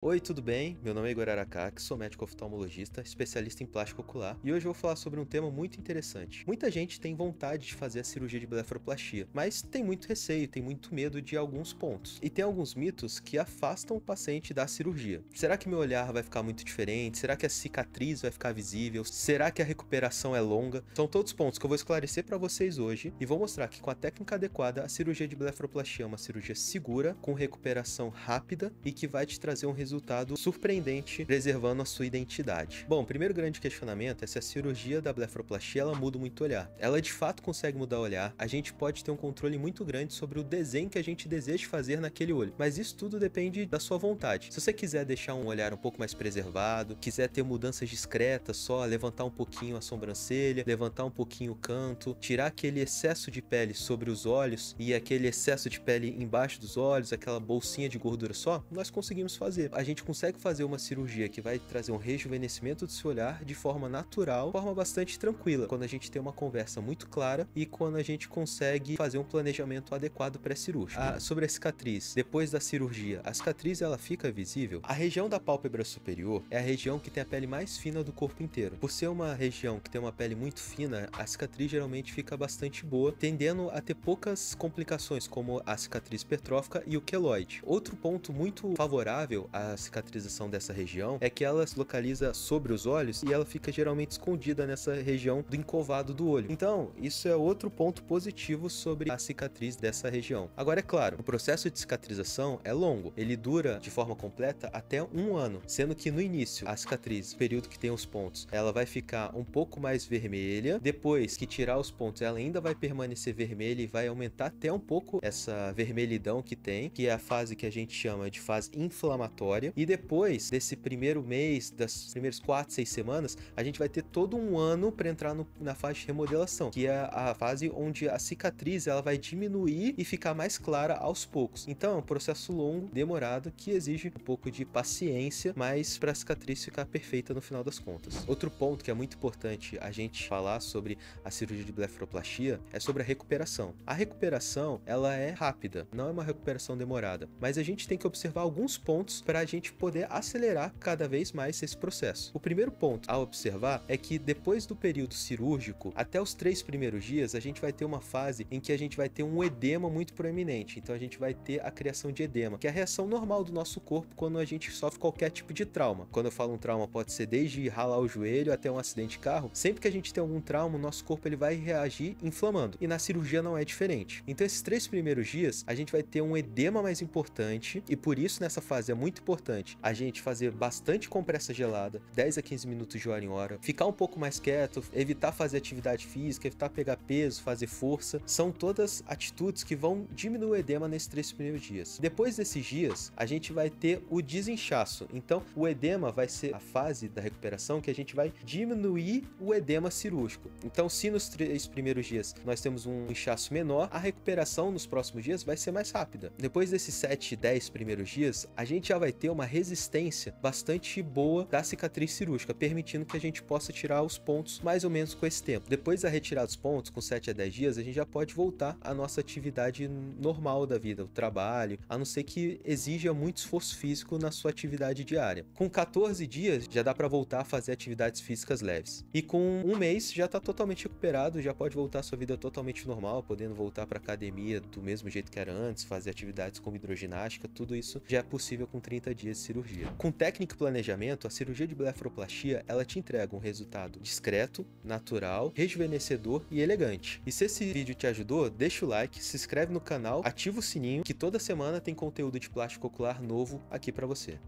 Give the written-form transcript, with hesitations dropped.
Oi, tudo bem? Meu nome é Igor Aracaki, sou médico oftalmologista, especialista em plástico ocular, e hoje eu vou falar sobre um tema muito interessante. Muita gente tem vontade de fazer a cirurgia de blefaroplastia, mas tem muito receio, tem muito medo de alguns pontos. E tem alguns mitos que afastam o paciente da cirurgia. Será que meu olhar vai ficar muito diferente? Será que a cicatriz vai ficar visível? Será que a recuperação é longa? São todos pontos que eu vou esclarecer para vocês hoje e vou mostrar que com a técnica adequada, a cirurgia de blefaroplastia é uma cirurgia segura, com recuperação rápida e que vai te trazer um resultado surpreendente, preservando a sua identidade. Bom, o primeiro grande questionamento é se a cirurgia da blefaroplastia ela muda muito o olhar. Ela de fato consegue mudar o olhar, a gente pode ter um controle muito grande sobre o desenho que a gente deseja fazer naquele olho, mas isso tudo depende da sua vontade. Se você quiser deixar um olhar um pouco mais preservado, quiser ter mudanças discretas, só levantar um pouquinho a sobrancelha, levantar um pouquinho o canto, tirar aquele excesso de pele sobre os olhos e aquele excesso de pele embaixo dos olhos, aquela bolsinha de gordura só, nós conseguimos fazer. A gente consegue fazer uma cirurgia que vai trazer um rejuvenescimento do seu olhar de forma natural, de forma bastante tranquila, quando a gente tem uma conversa muito clara e quando a gente consegue fazer um planejamento adequado pré-cirúrgico. Sobre a cicatriz, depois da cirurgia, a cicatriz ela fica visível. A região da pálpebra superior é a região que tem a pele mais fina do corpo inteiro. Por ser uma região que tem uma pele muito fina, a cicatriz geralmente fica bastante boa, tendendo a ter poucas complicações, como a cicatriz hipertrófica e o queloide. Outro ponto muito favorável à cicatrização dessa região é que ela se localiza sobre os olhos e ela fica geralmente escondida nessa região do encovado do olho. Então, isso é outro ponto positivo sobre a cicatriz dessa região. Agora, é claro, o processo de cicatrização é longo. Ele dura de forma completa até 1 ano, sendo que no início, a cicatriz, período que tem os pontos, ela vai ficar um pouco mais vermelha. Depois que tirar os pontos, ela ainda vai permanecer vermelha e vai aumentar até um pouco essa vermelhidão que tem, que é a fase que a gente chama de fase inflamatória. E depois desse primeiro mês, das primeiras 4, 6 semanas, a gente vai ter todo um ano para entrar na fase de remodelação, que é a fase onde a cicatriz ela vai diminuir e ficar mais clara aos poucos. Então é um processo longo, demorado, que exige um pouco de paciência, mas para a cicatriz ficar perfeita no final das contas. Outro ponto que é muito importante a gente falar sobre a cirurgia de blefaroplastia é sobre a recuperação. A recuperação ela é rápida, não é uma recuperação demorada, mas a gente tem que observar alguns pontos para a gente poder acelerar cada vez mais esse processo. O primeiro ponto a observar é que depois do período cirúrgico, até os 3 primeiros dias, a gente vai ter uma fase em que a gente vai ter um edema muito proeminente. Então a gente vai ter a criação de edema, que é a reação normal do nosso corpo quando a gente sofre qualquer tipo de trauma. Quando eu falo um trauma, pode ser desde ralar o joelho até um acidente de carro. Sempre que a gente tem algum trauma, o nosso corpo ele vai reagir inflamando. E na cirurgia não é diferente. Então esses 3 primeiros dias, a gente vai ter um edema mais importante e por isso nessa fase é muito importante a gente fazer bastante compressa gelada, 10 a 15 minutos de hora em hora, ficar um pouco mais quieto, evitar fazer atividade física, evitar pegar peso, fazer força. São todas atitudes que vão diminuir o edema nesses 3 primeiros dias. Depois desses dias, a gente vai ter o desinchaço. Então, o edema vai ser a fase da recuperação que a gente vai diminuir o edema cirúrgico. Então, se nos 3 primeiros dias nós temos um inchaço menor, a recuperação nos próximos dias vai ser mais rápida. Depois desses 7, 10 primeiros dias, a gente já vai ter uma resistência bastante boa da cicatriz cirúrgica, permitindo que a gente possa tirar os pontos mais ou menos com esse tempo. Depois da retirada dos pontos, com 7 a 10 dias, a gente já pode voltar à nossa atividade normal da vida, o trabalho, a não ser que exija muito esforço físico na sua atividade diária. Com 14 dias, já dá para voltar a fazer atividades físicas leves. E com 1 mês, já está totalmente recuperado, já pode voltar à sua vida totalmente normal, podendo voltar para academia do mesmo jeito que era antes, fazer atividades como hidroginástica, tudo isso já é possível com 30 dias de cirurgia. Com técnica e planejamento, a cirurgia de blefaroplastia ela te entrega um resultado discreto, natural, rejuvenescedor e elegante. E se esse vídeo te ajudou, deixa o like, se inscreve no canal, ativa o sininho que toda semana tem conteúdo de plástico ocular novo aqui para você.